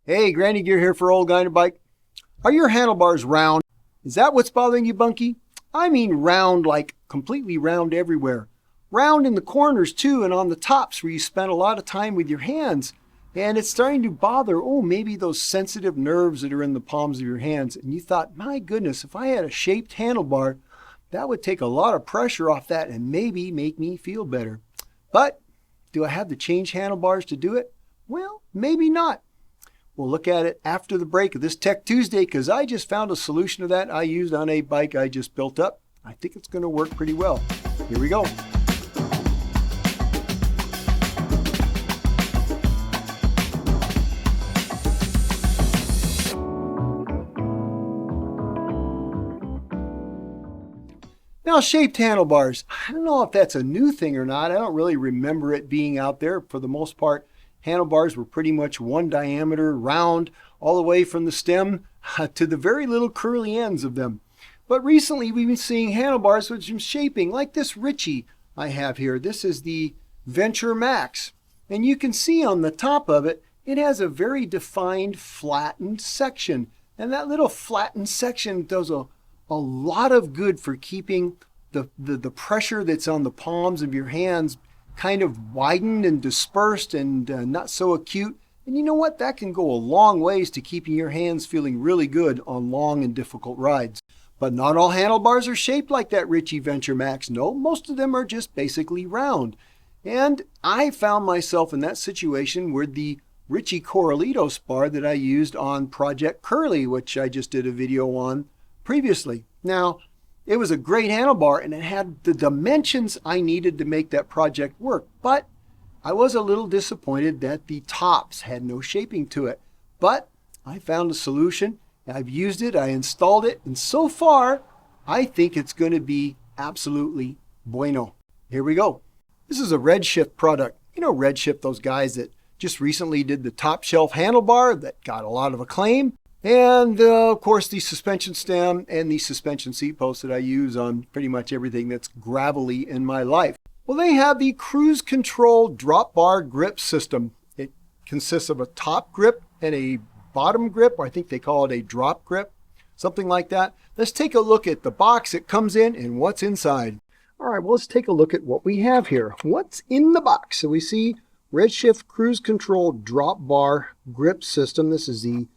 Hey, Granny Gear here for Old Guy on a Bike. Are your handlebars round? Is that what's bothering you, Bunky? I mean round, like completely round everywhere. Round in the corners too, and on the tops where you spend a lot of time with your hands. And it's starting to bother, maybe those sensitive nerves that are in the palms of your hands. And you thought, my goodness, if I had a shaped handlebar, that would take a lot of pressure off that and maybe make me feel better. But do I have to change handlebars to do it? Well, maybe not. We'll look at it after the break of this Tech Tuesday because I just found a solution to that I used on a bike I just built up. I think it's going to work pretty well. Here we go. Now, shaped handlebars. I don't know if that's a new thing or not. I don't really remember it being out there. For the most part, handlebars were pretty much one diameter, round, all the way from the stem to the very little curly ends of them. But recently we've been seeing handlebars with some shaping, like this Ritchie I have here. This is the Venture Max. And you can see on the top of it, it has a very defined flattened section. And that little flattened section does a lot of good for keeping the pressure that's on the palms of your hands kind of widened and dispersed and not so acute. And you know what? That can go a long ways to keeping your hands feeling really good on long and difficult rides. But not all handlebars are shaped like that Ritchie Venture Max. No, most of them are just basically round. And I found myself in that situation with the Ritchie Corralito spar that I used on Project Curly, which I just did a video on previously. Now, it was a great handlebar and it had the dimensions I needed to make that project work, but I was a little disappointed that the tops had no shaping to it. But I found a solution. I've used it, I installed it, and so far, I think it's going to be absolutely bueno. Here we go. This is a Redshift product. You know Redshift, those guys that just recently did the top shelf handlebar that got a lot of acclaim. And of course the suspension stem and the suspension seat post that I use on pretty much everything that's gravelly in my life. Well, they have the cruise control drop bar grip system. It consists of a top grip and a bottom grip, or I think they call it a drop grip, something like that. Let's take a look at the box it comes in and what's inside. All right, well, let's take a look at what we have here. What's in the box? So we see Redshift cruise control drop bar grip system. This is the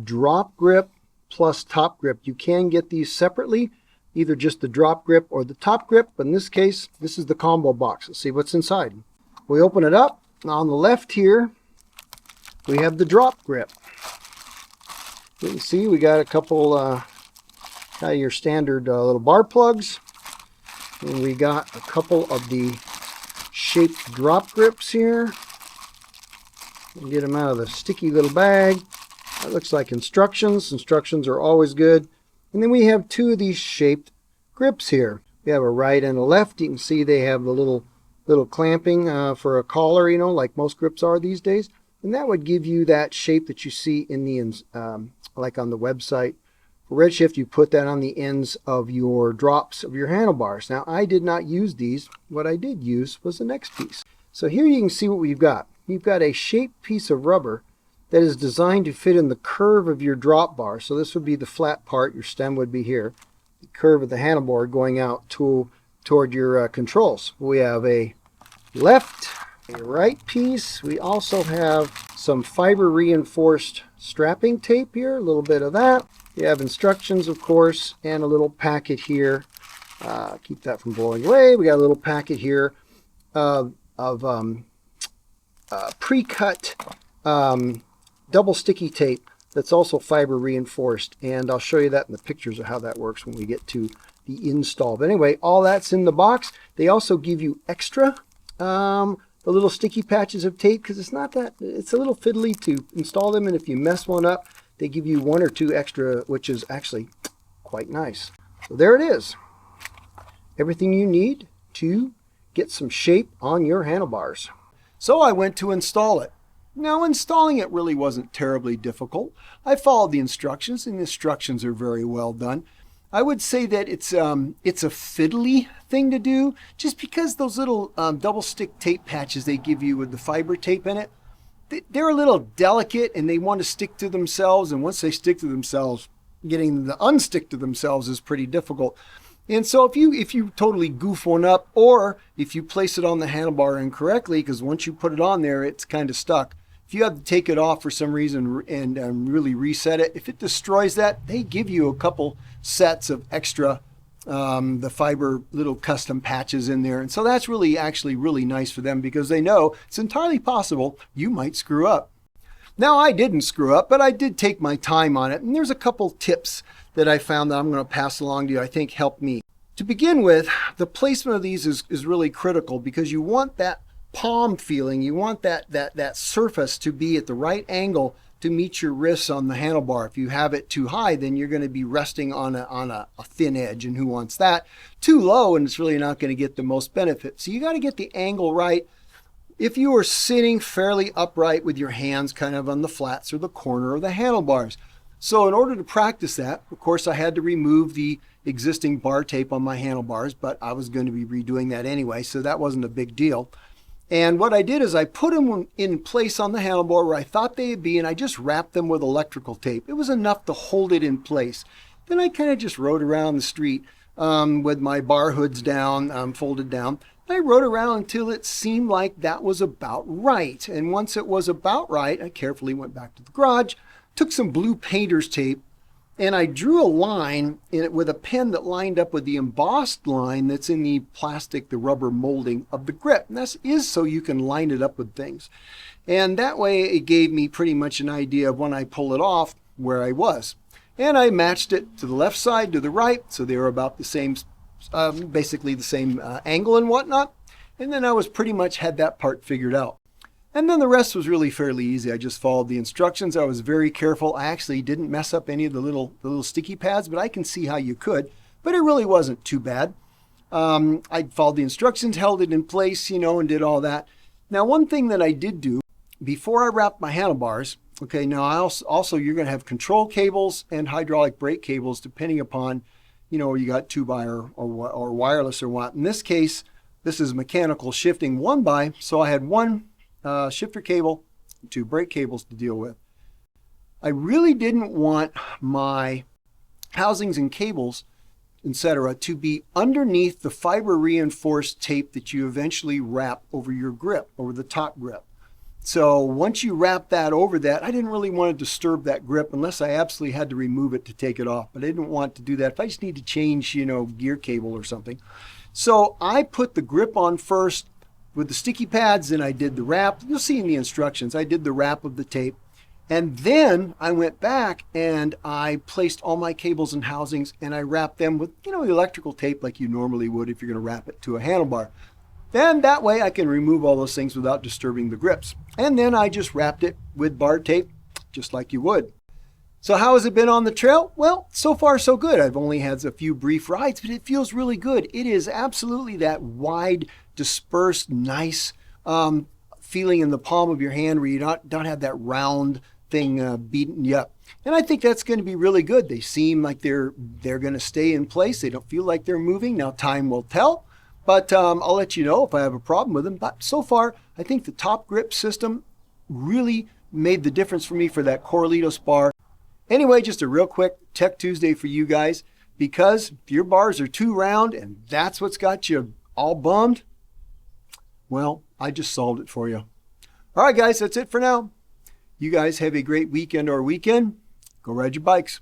drop grip plus top grip. You can get these separately, either just the drop grip or the top grip, but in this case, this is the combo box. Let's see what's inside. We open it up. On the left here, we have the drop grip. You can see we got a couple kind of your standard little bar plugs, and we got a couple of the shaped drop grips here. We'll get them out of the sticky little bag. That looks like instructions. Instructions are always good. And then we have two of these shaped grips here. We have a right and a left. You can see they have the little clamping for a collar, you know, like most grips are these days. And that would give you that shape that you see in the like on the website. For Redshift, you put that on the ends of your drops of your handlebars. Now, I did not use these. What I did use was the next piece. So here you can see what we've got. You've got a shaped piece of rubber that is designed to fit in the curve of your drop bar. So this would be the flat part, your stem would be here. The curve of the handlebar going out toward your controls. We have a left, a right piece. We also have some fiber reinforced strapping tape here, a little bit of that. You have instructions, of course, and a little packet here. Keep that from blowing away. We got a little packet here of pre-cut double sticky tape that's also fiber reinforced, and I'll show you that in the pictures of how that works when we get to the install. But anyway, all that's in the box. They also give you extra the little sticky patches of tape because it's a little fiddly to install them, and if you mess one up, they give you one or two extra, which is actually quite nice. So there it is. Everything you need to get some shape on your handlebars. So I went to install it. Now, installing it really wasn't terribly difficult. I followed the instructions, and the instructions are very well done. I would say that it's a fiddly thing to do, just because those little double stick tape patches they give you with the fiber tape in it, they're a little delicate and they want to stick to themselves. And once they stick to themselves, getting them to unstick to themselves is pretty difficult. And so if you totally goof one up, or if you place it on the handlebar incorrectly, because once you put it on there, it's kind of stuck. If you have to take it off for some reason and really reset it, if it destroys that, they give you a couple sets of extra the fiber little custom patches in there. And so that's actually really nice for them, because they know it's entirely possible you might screw up. Now, I didn't screw up, but I did take my time on it. And there's a couple tips that I found that I'm going to pass along to you, I think help me. To begin with, the placement of these is really critical, because you want that palm feeling. You want that surface to be at the right angle to meet your wrists on the handlebar. If you have it too high, then you're going to be resting on a thin edge, and who wants that? Too low, and it's really not going to get the most benefit. So you got to get the angle right. If you are sitting fairly upright with your hands kind of on the flats or the corner of the handlebars. So in order to practice that, of course, I had to remove the existing bar tape on my handlebars, but I was going to be redoing that anyway, so that wasn't a big deal. And what I did is I put them in place on the handlebar where I thought they'd be, and I just wrapped them with electrical tape. It was enough to hold it in place. Then I kind of just rode around the street with my bar hoods down, folded down. I rode around until it seemed like that was about right. And once it was about right, I carefully went back to the garage, took some blue painter's tape, and I drew a line in it with a pen that lined up with the embossed line that's in the plastic, the rubber molding of the grip. And that is so you can line it up with things. And that way it gave me pretty much an idea of when I pull it off where I was. And I matched it to the left side, to the right, so they were about the same, basically the same angle and whatnot. And then I was pretty much had that part figured out. And then the rest was really fairly easy. I just followed the instructions. I was very careful. I actually didn't mess up any of the little sticky pads, but I can see how you could. But it really wasn't too bad. I followed the instructions, held it in place, and did all that. Now, one thing that I did do before I wrapped my handlebars, okay, now also you're going to have control cables and hydraulic brake cables depending upon, you got 2x or wireless or what. In this case, this is mechanical shifting 1x, so I had one shifter cable, 2 brake cables to deal with. I really didn't want my housings and cables, etc., to be underneath the fiber reinforced tape that you eventually wrap over your grip, over the top grip. So once you wrap that over that, I didn't really want to disturb that grip unless I absolutely had to remove it to take it off. But I didn't want to do that if I just need to change, gear cable or something. So I put the grip on first with the sticky pads, and I did the wrap. You'll see in the instructions, I did the wrap of the tape. And then I went back and I placed all my cables and housings, and I wrapped them with, the electrical tape like you normally would if you're going to wrap it to a handlebar. Then that way I can remove all those things without disturbing the grips. And then I just wrapped it with bar tape, just like you would. So how has it been on the trail? Well, so far so good. I've only had a few brief rides, but it feels really good. It is absolutely that wide, dispersed, nice feeling in the palm of your hand where you don't have that round thing beating you up. And I think that's going to be really good. They seem like they're going to stay in place. They don't feel like they're moving. Now time will tell, but I'll let you know if I have a problem with them. But so far, I think the Top Grip system really made the difference for me for that Corralitos bar. Anyway, just a real quick Tech Tuesday for you guys, because if your bars are too round and that's what's got you all bummed, well, I just solved it for you. All right, guys, that's it for now. You guys have a great weekend or weekend. Go ride your bikes.